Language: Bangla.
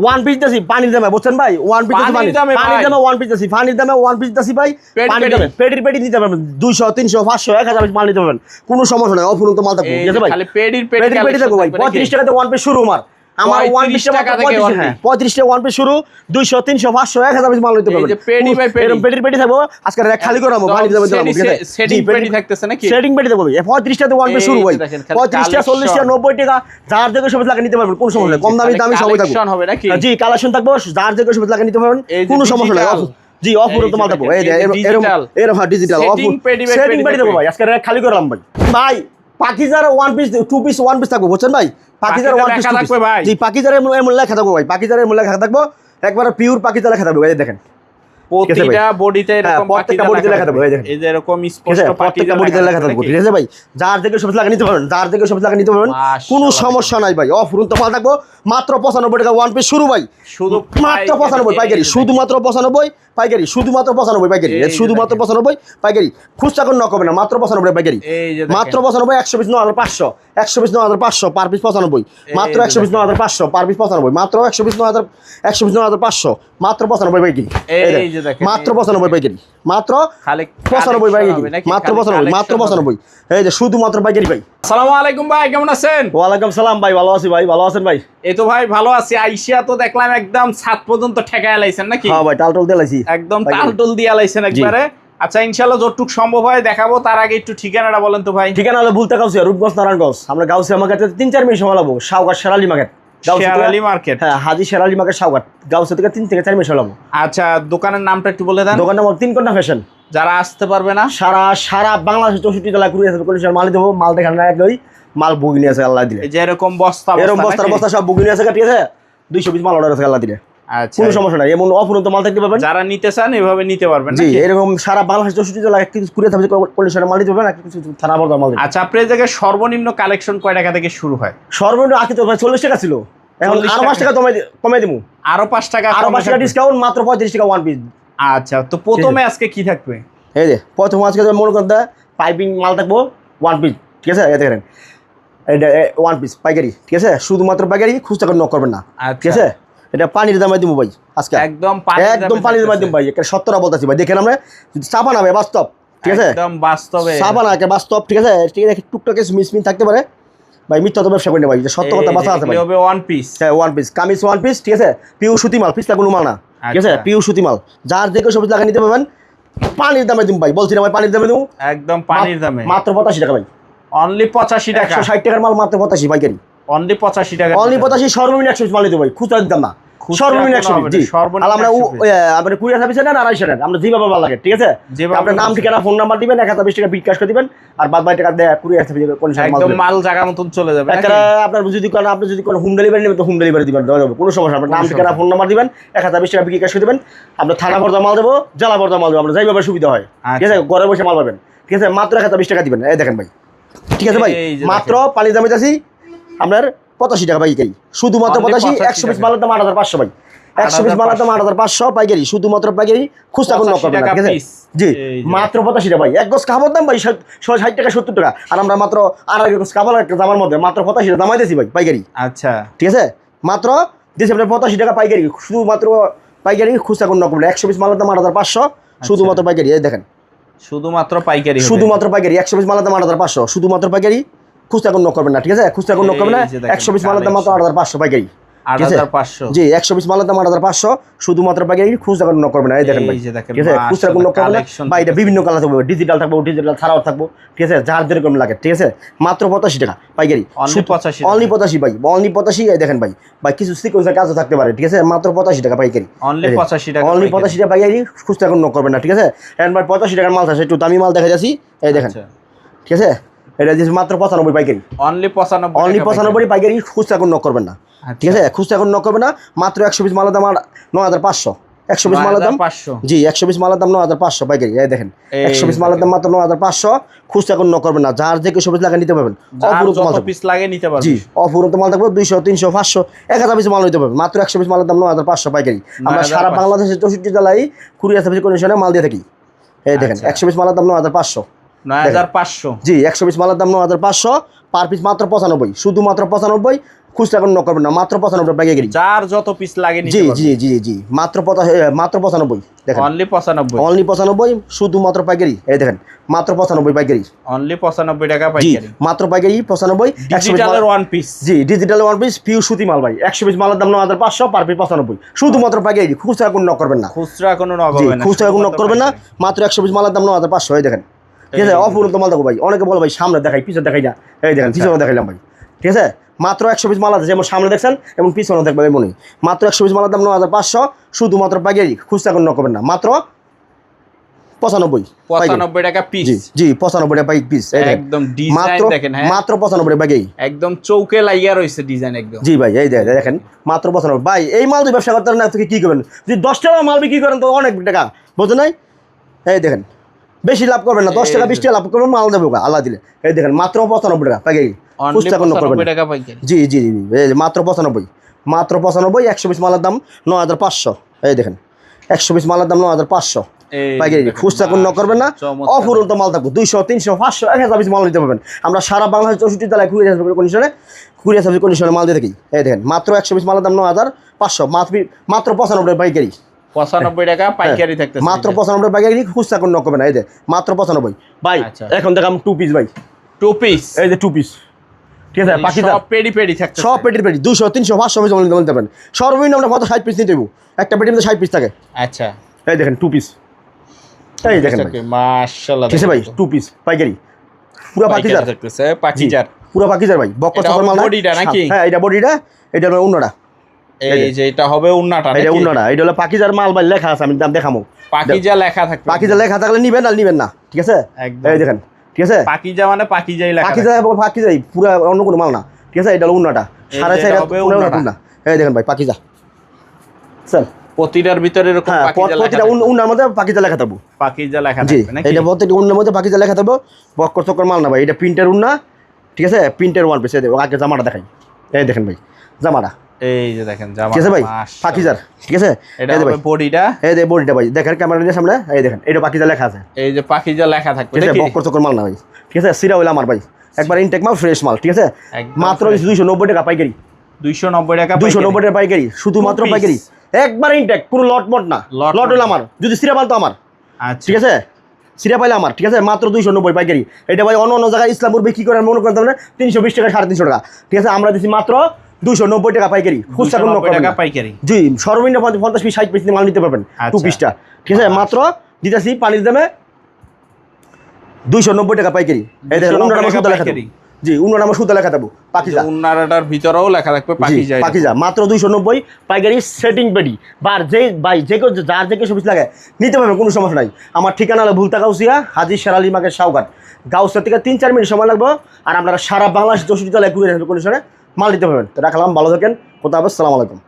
ওয়ান পিস দিছি পানির দামে, বুঝছেন ভাই? ওয়ান পিস দিছি পানির দামে, ওয়ান পিস দিছি পানির দামে, ওয়ান পিস দিছি ভাই পানির দামে। পেটি দিতে পারবেন 200 300 500 1000 পিস মাল নিতে পারবেন, কোনো সমস্যা নাই। অফুরন্ত মাল থাকবে, ঠিক আছে ভাই? খালি পেটি থাকবে ভাই। 35 টাকাতে ওয়ান পিস শুরু। আমার ওয়ান পিস টাকা থেকে 35 টাকা ওয়ান পিস শুরু। 200 300 500 1000 পিস মাল নিতে পারবেন। পেটি থাকবো। আজকে খালি করে আমো পানির দামে দিলাম, ঠিক আছে? সেটিং পেটি থাকতেছে নাকি? সেটিং পেটি দেবো ভাই। 35 টাকাতে ওয়ান পিস শুরু ভাই। 35 টাকা 40 টাকা 90 টাকা যার যেগুলো সব লাগে নিতে পারবেন, কোনো সমস্যা নাই। কম দামি সবই থাকবে। জি, কালেকশন থাকবো, যার যেগুলো সব লাগে নিতে পারবেন, কোনো সমস্যা নাই। জি, অফুরন্ত মাল থাকবো। এই এরকম ডিজিটাল সেটিং পেটি দেবো ভাই। আজকে খালি করলাম ভাই। ভাই পাকিজার one piece 2 piece one piece থাকবো, বুঝছেন ভাই? পাকিজার ওয়ান পিস থাকবে ভাই। জি, পাকিজারের এমন লেখা থাকবে ভাই। পাকিজারের এমন লেখা থাকবো, একবারে পিওর পাকিজার লেখা থাকবে ভাই। দেখেন প্রতিটা বডিতে এরকম প্রত্যেকটা বডিতে লেখা থাকবে, এই যে এরকম স্পষ্ট প্রত্যেকটা বডিতে লেখা থাকবে, ঠিক আছে ভাই? যার থেকে সব লাগা নিতে পারবেন, যার থেকে সব লাগা নিতে পারবেন, কোনো সমস্যা নাই ভাই। অফুরন্ত মাল থাকবো, মাত্র 95 টাকা ওয়ান পিস শুরু ভাই। শুধু মাত্র 95 পাইকারি, শুধুমাত্র 95 পাইকারি, শুধুমাত্র 95 পাইকারি, শুধুমাত্র 95 পাইকারি। খুচরা কোন নক হবে না, মাত্র 95 পাইকারি, মাত্র 95। 100 পিস 9500, 100 পিস 9500 পার পিস 95, মাত্র 100 পিস 9500 পার পিস 95, মাত্র 100 পিস 9500 মাত্র 95 পাইকারি। এই যে দেখেন মাত্র 95 পাইকারি, মাত্র খালি 95 পাইকারি, মাত্র 95, মাত্র 95। এই যে শুধুমাত্র পাইকারি ভাই। আসসালামু আলাইকুম ভাই, কেমন আছেন? ওয়ালাইকুম সালাম ভাই, ভালো আছি ভাই। ভালো আছেন ভাই? এই তো ভাই ভালো আছি। আইসিয়া তো দেখলাম একদম ছাদ পর্যন্ত ঠেকায় লাইছেন নাকি? হ্যাঁ ভাই, টালটল দিয়ে লাইছি, একদম টালটল দিয়ে লাইছেন একবারে। আচ্ছা, ইনশাআল্লাহ যতটুকু সম্ভব হয় দেখাবো। তার আগে একটু ঠিকানাটা বলেন তো ভাই। ঠিকানা হলো ভুলতা গাউসিয়া, রূপগঞ্জ নারায়ণগঞ্জ। আমরা গাউসিয়া মার্কেটে 3-4 মিনিট সময় লাগবো। সাউগাট শেরালি মার্কেট, শেরালি মার্কেট, হ্যাঁ হাজি শেরালি মার্কেট সাউগাট। গাউসিয়া থেকে 3 থেকে 4 মিনিট সময় লাগবো। আচ্ছা, দোকানের নামটা একটু বলে দেন। দোকানের নাম 3 ঘন্টা ফ্যাশন। যারা আসতে পারবে না, সারা বাংলাদেশে 64 জেলা ঘুরে আসবে, কোনো মাল দেবো। মাল দেখান না একই মাল বুগিনি আছে আল্লাহ দিলে। এই যে এরকম বস্তা বস্তা সব বুগিনি আছে, ঠিক আছে? 200 পিস মাল অর্ডার আছে আল্লাহ দিলে। আচ্ছা, কোনো সমস্যা নাই। এমন অফুরন্ত মাল থাকতে পারবেন, যারা নিতে চান এভাবে নিতে পারবেন। জি, এরকম সারা বাংলাদেশ 64 জেলা একটু ঘুরে থাকবে, কন্ডিশনে মাল দিতে পারবেন, কিছু থানা বর্ধা মাল। আচ্ছা, আপনার জায়গায় সর্বনিম্ন কালেকশন কয় টাকা থেকে শুরু হয়? সর্বনিম্ন আগে তো ভাই 40 টাকা ছিল, এখন আরো 5 টাকা কমে দিমু। আরো 5 টাকা, আরো 5 টাকা ডিসকাউন্ট, মাত্র 35 টাকা ওয়ান পিস। আচ্ছা, তো প্রথমে আজকে কি থাকবে? এই যে প্রথম আজকে মনে করেন পাইপিং মাল থাকবো ওয়ান পিস, ঠিক আছে? এই দেখেন এটা ওয়ান পিস পাইকারি, ঠিক আছে? শুধুমাত্র পাইকারি, খুচরা করে নক করবেন না, ঠিক আছে? এটা পানির দামে দিব ভাই আজকে, একদম পানির দামে দিব ভাই। একটা 70 বলতাছি ভাই, দেখেন আমরা চাপা না ভাই, বাস্তব, ঠিক আছে? একদম বাস্তবে চাপা না, বাস্তব, ঠিক আছে? ঠিক আছে, টুকটাকে মিসমিন থাকতে পারে ভাই, মিথ্যা তো ব্যবসা করি না ভাই, সত্য কথা বাঁচা আছে ভাই। ওয়ান পিস, হ্যাঁ one piece, kameez one piece, ঠিক আছে? পিউ সুতি মাল, পিসটা কোনো মাল না, ঠিক আছে? পিউ সুতি মাল, যার যে কেউ সবজি লাগা নিতে পারবেন। পানির দামে দিব ভাই, বলছি না ভাই, পানির দামে দিব, একদম পানির দামে, মাত্র 85 টাকা ভাই। অনলি 85 টাকা, 160 টাকার মাল মাত্র 85 পাইকারি, অনলি 85 টাকা, অনলি 85। সর্বনিম্ন 100 পিস মাল দিতে ভাই, খুচরা দিতাম না, সর্বনিম্ন 100 পিস। জি, আর আমরা আমরা কুরিয়ার সার্ভিসে না 250 টাকা, আমরা যেভাবে ভালো লাগে, ঠিক আছে? আপনার নাম ঠিকানা ফোন নাম্বার দিবেন, 1020 টাকা বিকাশ করে দিবেন, আর বাদ বাকি টাকা দেয়া কুরিয়ার সার্ভিসে কোন সময় একদম মাল জায়গা মতন চলে যাবে। আপনার যদি কোনো হোম ডেলিভারি নেবেন তো হোম ডেলিভারি দিবেন, দেওয়া যাবে, কোনো সমস্যা। আপনার নাম ঠিকানা ফোন নাম্বার দিবেন, 1020 টাকা বিকাশ করে দিবেন। আমরা থানা পর্দা মাল দেবো, জেলা পর্দা মাল দেবো, আমরা যেভাবে সুবিধা হয়, ঠিক আছে? ঘরে বসে মাল পাবেন, ঠিক আছে? মাত্র 1020 টাকা দিবেন। এই দেখেন ভাই, ঠিক আছে ভাই? মাত্র পানির দামে যাচ্ছি আপনার 85 টাকা পাইকারি, শুধুমাত্র 85। 100 পিস মালের দাম 8500 ভাই, 100 পিস মালের দাম 8500 পাইকারি, শুধুমাত্র পাইকারি, খুচরা কোনো নক করবেন না, ঠিক আছে? জি, মাত্র 85 টাকা ভাই। এক গজ কাপড় দাম ভাই 60 টাকা 70 টাকা, আর আমরা মাত্র আড়াই গজ কাপড় একটা জামার মধ্যে মাত্র 85 টাকা দামাই দিয়েছি ভাই পাইকারি। আচ্ছা, ঠিক আছে, মাত্র দিয়েছি আপনার 85 টাকা পাইকারি, শুধুমাত্র পাইকারি, খুচরা কোনো নক করবেন না। 100 পিস মালের দাম 8500, শুধুমাত্র পাইকারি। এই দেখেন শুধুমাত্র পাইকারি, শুধুমাত্র পাইকারি। 100 পিস মালের দাম 8500, শুধুমাত্র পাইকারি, খুচরা কোনো নক করবেন না, ঠিক আছে? খুচরা কোনো নক করবেন না। 100 পিস মালের দাম মাত্র 8500 পাইকারি, 8500। জি, 100 পিস মালের দাম 8500, শুধুমাত্র পাইকারি, খুচরা কোনো নক করবেন না। এই দেখেন ভাই, ঠিক আছে? খুচরা কোনো নক করবেন না ভাই। এটা বিভিন্ন কালার থাকবে, ডিজিটাল থাকবে, ডিজিটাল ছাড়াও থাকবো, ঠিক আছে? যার যেরকম লাগে, ঠিক আছে? মাত্র 85 টাকা পাইকারি, অনলি 85, অনলি 85 ভাই, অনলি 85। এই দেখেন ভাই, ভাই কিছু সিকোয়েন্সের কাজও থাকতে পারে, ঠিক আছে? মাত্র 85 টাকা পাইকারি, অনলি 85 টাকা, অনলি 85 টাকা পাইকারি, খুচরা কোনো নক করবেন না, ঠিক আছে? এখন ভাই 85 টাকার মাল আছে, একটু দামি মাল দেখা যাচ্ছি। এই দেখেন, ঠিক আছে? এটা দিয়েছে মাত্র 95 পাইকারি, অনলি 95, অনলি 95 পাইকারি, খুচরা কোনো নক করবেন না, ঠিক আছে? খুচরা কোনো নক করবেন না। মাত্র 100 পিস মালের দাম 9500, 100 পিস মালের দাম, জি 100 পিস মালের দাম 9500 পাইকারি। এই দেখেন 100 পিস মালের দাম মাত্র 9500, খুচরা কোনো নক করবেন না, যার যে কেউ পিস লাগে নিতে পারবেন। অফুরন্ত মাল পিস লাগে নিতে পারবেন, জি অফুরন্ত মাল থাকবে 200 300 500 1000 পিস মাল নিতে পারবেন, মাত্র 100 পিস মালের দাম 9500 পাইকারি। আমরা সারা বাংলাদেশের 64 জেলায় কুরিয়ার সার্ভিস কন্ডিশনে মাল দিয়ে থাকি। এই দেখেন 100 পিস মালের দাম 9500, 9500, জি 100 পিস মালের দাম 9500, পার পিস মাত্র 95, শুধুমাত্র 95, খুচরা কোনো নক করবেন না, মাত্র 95 পাইকারি। যার যত পিস লাগে নিতে জি পারবেন। জি জি জি মাত্র 95 দেখেন, অনলি 95, অনলি 95 শুধুমাত্র পাইকারি। এই দেখেন মাত্র 95 পাইকারি, অনলি 95 টাকা জি পাইকারি। মাত্র পাইকারি 95। 100 ডিজিটালের ওয়ান পিস, জি ডিজিটাল ওয়ান পিস পিউ সুতি মাল ভাই, 100 পিস মালের দাম 9500, পার পিস 95 শুধুমাত্র পাইকারি। খুচরা কোনো নক করবেন না, খুচরা কোনো নক জি হবে না, খুচরা কোনো নক করবেন না, মাত্র 100 পিস মালের দাম 9500। এই দেখেন ঠিক আছে, অপূর্ণ মাল দেখো ভাই। অনেকে বলে ভাই সামনে দেখাই পিছনে দেখাই না, এই দেখেন পিছনে দেখাইলাম ভাই, ঠিক আছে। মাত্র 100 পিস মাল আছে, যেমন সামনে দেখছেন এবং পিছনে দেখবেন এমনই। মাত্র 100 পিস মালের দাম 9500 শুধুমাত্র পাইকারি, খুচরা কোনো নক করবেন না, মাত্র 95 95 টাকা পিস। জি জি 95 টাকা পাই পিস। একদম ডিজাইন দেখেন, হ্যাঁ মাত্র 95 টাকা পাইকারি, একদম চৌকে লাগিয়া রইছে ডিজাইন একদম। জি ভাই এই দেখেন মাত্র 95 ভাই। এই মাল দিয়ে ব্যবসা করতে না থেকে কি করবেন, যদি 10 টাকা মাল বিক্রি করেন তো অনেক টাকা, বুঝলেন নাই? এই দেখেন বেশি লাভ করবেন না, 10 টাকা 20 টাকা লাভ করবেন, মাল দেবো আল্লাহ দিলে। এই দেখেন মাত্র 95 টাকা পাইকারি, অনলি খুচরা কোনো করবেন 95 না। টাকা পাইকারি। জি জি জি এই যে মাত্র 95, মাত্র 95। 100 পিস মালের দাম 9500। এই দেখেন 100 পিস মালের দাম 9500 পাইকারি, খুচরা কোনো করবেন না। অফুরন্ত মাল থাকবো 200 300 500 1000 পিস মাল নিতে পারবেন। আমরা সারা বাংলাদেশ 64 জেলায় কুরিয়ার সার্ভিস কন্ডিশনে মাল দিয়ে থাকি। এই দেখেন মাত্র 100 পিস মালের দাম 9500, মাত্র 95 টাকা পাইকারি, 95 টাকা পাইকারি থাকতেছে মাত্র 95 টাকা পাইকারি, খুচরা কোনো করবেন না। এই যে মাত্র 95 ভাই। আচ্ছা। এখন দেখাম 2 পিস ভাই, 2 পিস, এই যে 2 পিস, ঠিক আছে। পাকিস্তান সব পেডি পেডি থাকতেছে, সব পেটির পেটি 200 300 500 পিস মাল নিতে পারবেন। সর্বনিম্ন আমরা কত 60 পিস নিতে দেবো, একটা পেটির মধ্যে 60 পিস থাকে। আচ্ছা এই দেখেন 2 পিস, এই দেখেন ভাই, মাশাআল্লাহ ঠিক আছে ভাই 2 পিস পাইকারি, পুরো পাকিজার থাকতেছে, পাকিজার। পুরো পাকিজার ভাই। বক্কর এটা চক্কর হবে মাল না? বডিটা নাকি? হ্যাঁ এটা বডিটা, এটা হলো উন্নাটা, এই যে এটা হবে উন্নাটা এটা নাকি? উন্নাটা, এটা হলো পাকিজার মাল ভাই, লেখা আছে, আমি দাম দেখামো। পাকিজা লেখা থাকবে, পাকিজা লেখা থাকলে নিবেন আর নিবেন না, ঠিক আছে। একদম। এই দেখেন ঠিক আছে, পাকিজা মানে পাকিজাই লেখা পাকিজা এবং পাকিজাই পুরো অন্য কোনো মাল না, ঠিক আছে। এটা হলো উন্নাটা, এই সাড়ে যে 4 এটা হবে উন্নাটা। উন্না। এই দেখেন ভাই পাকিজা, স্যার প্রতিটার ভিতরে এরকম হ্যাঁ পাকিজা লেখা প্রতিটা থাকবে। উন্নার মধ্যে পাকিজা লেখা থাকবো, পাকিজা লেখা জি থাকবে নাকি? এটা প্রত্যেকটা উন্নার মধ্যে পাকিজা লেখা থাকবো। বক্কর চক্কর মাল না ভাই, এটা প্রিন্টের উন্না, ঠিক আছে। প্রিন্টের ওয়ান পিস। আগে জামাটা দেখাই, এই দেখেন ভাই জামাটা, এই যে দেখেন জামা, ঠিক আছে ভাই মাশাআল্লাহ। পাকিজার, ঠিক আছে। এটা এই যে হবে ভাই বডিটা, এই যে বডিটা ভাই, দেখেন ক্যামেরার সামনে, এই দেখেন এটা পাকিজা লেখা আছে, এই যে পাকিজা লেখা থাকবে ঠিক আছে। নাকি? বক্কর চক্কর মাল না ভাই, ঠিক আছে। সিরা হইলো আমার ভাই, একবার ইনটেক মাল, ফ্রেশ মাল, ঠিক আছে। একদম মাত্র fresh। 290 টাকা পাইকারি, 290 টাকা 290 টাকা পাইকারি, শুধুমাত্র 2 piece। পাইকারি, একবার ইনটেক, কোনো লট মট না। লট লট হলো মট। আমার, যদি সিরা পাল তো আমার, আচ্ছা ঠিক আছে। সিরা পাইলে আমার, ঠিক আছে। মাত্র 290 পাইকারি। এটা ভাই অন্য অন্য জায়গায় ইসলামপুর বিক্রি করেন মনে করতে হবে 320 টাকা 350 টাকা, ঠিক আছে। আমরা দিচ্ছি মাত্র 290 টাকা পাইকারি, খুচরা কোনো 290 টাকা টাকা পাইকারি। জি সর্বনিম্ন 50 পিস 60 পিস মাল নিতে পারবেন, আচ্ছা। 2 পিসটা, ঠিক আছে। মাত্র দিতেছি পানির দামে 290 টাকা পাইকারি। এই দেখেন 290 উন্নার নামে টাকা সুতা লেখা পাইকারি। দেবো, জি উন্নার নামে সুতা লেখা দেবো, পাকিজা, উন্নারাটার ভিতরেও লেখা থাকবে জি পাকিজা। পাকিজা, মাত্র 290 পাইকারি, সেটিং পেডি। বার যে ভাই যে কেউ যার যে কেউ সব লাগে নিতে পারবেন, কোনো সমস্যা নাই। আমার ঠিকানা হলো ভুলতা গাউসিয়া, হাজী শেরালি মার্কেট, সাউঘাট। গাউসিয়া থেকে 3-4 মিনিট সময় লাগবে, আর আপনারা সারা বাংলাদেশ 64 জেলায় ঘুরে কন্ডিশনে মাল নিতে পারবেন। তো রাখলাম, ভালো থাকেন, কোথাও আসসালামু আলাইকুম।